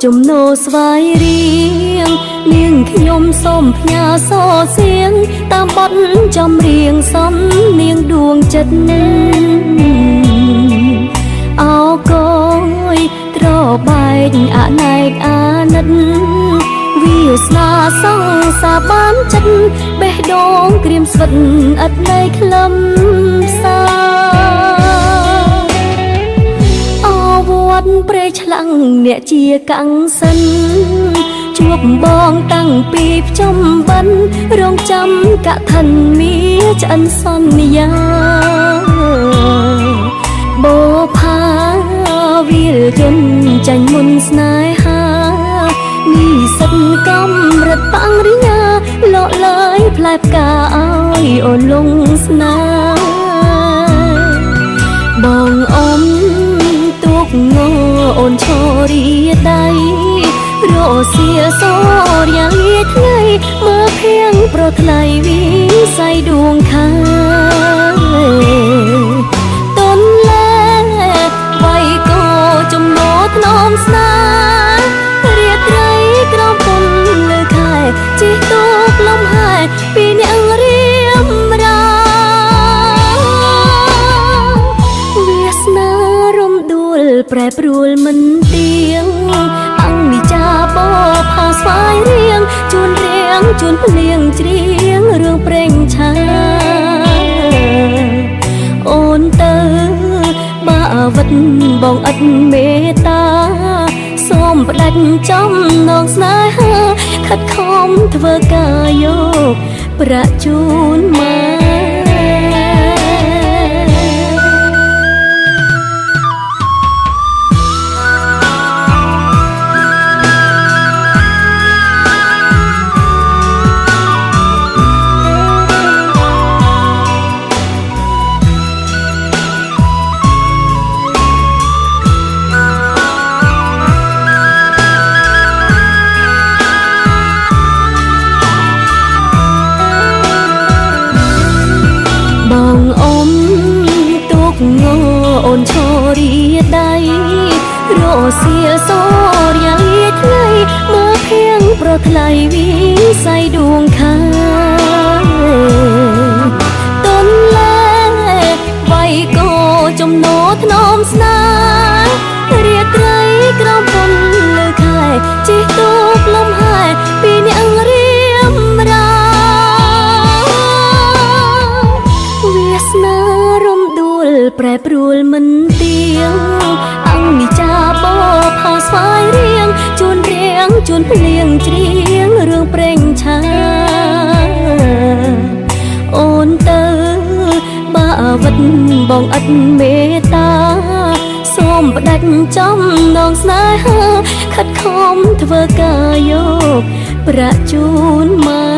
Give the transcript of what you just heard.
ជំនោស្វាយរៀងនាងខ្ញុំសូមផ្ញើសរសៀងតាមបទចម្រៀងសំនាងដួងចិត្តអោកយត្របែកអណែកអាណិតវាស្នាសងសាបានចិត្តបេះដូងក្រៀមស្វិតឥតនៃក្លឹមសាវត្តព្រៃឆ្លាំងអ្នកជាកាំងសិនជួបបងតាំងពីភ្ចំបិណ្ឌរងចាំកឋិនមាឆ្អិនសន្យាបោផាវិលយន្តចាញ់មុនស្នេហានិស្សិតកំរិតបាំងរិញ្ញាលោកលើយផ្លែផ្កាឲ្យអូនលងស្នេហ៍បងអ៊ំទុកងអូនឈរីដៃរសៀសូរយ៉ាងលាថ្ងៃមើលភៀងប្រថ្លៃវិស័យដួងខាតនលែវៃកោចំណោថ្នមស្នារាត្រីក្រំពុនលើខែជីទូកលំហែពីអ្នករៀមរាវាសនារំដួលប្រែប្រួលមិនទៀងអង្គនិចាបោផាស្វាយរៀងជួនរៀងជួនភ្លៀងច្រៀងរឿងប្រេងឆាអូនទៅបាវិតបងឥតមេត្តាសូមផ្ដាច់ចំណងស្នេហាខិតខំធ្វើការយកប្រាក់ជូនមកអូនឈរីដៃរសៀសូរយ៉ាងលាថ្ងៃមើលភៀងប្រថ្លៃវិស័យដួងខាតនលែវៃកោចំណោថ្នមស្នារាត្រីក្រំពុនលើខែជីទូកលំហែពីអ្នករៀមរាវាសនារំដួលប្រែប្រួលមិនទៀងអង្គនិចាបោផាស្វាយរៀងជួនរៀងជួនភ្លៀងច្រៀងរឿងប្រេងឆាអូនទៅបាវិតបងឥតមេត្តាសូមផ្ដាច់ចំណងស្នេហាខិតខំធ្វើការយកប្រាក់ជូនមក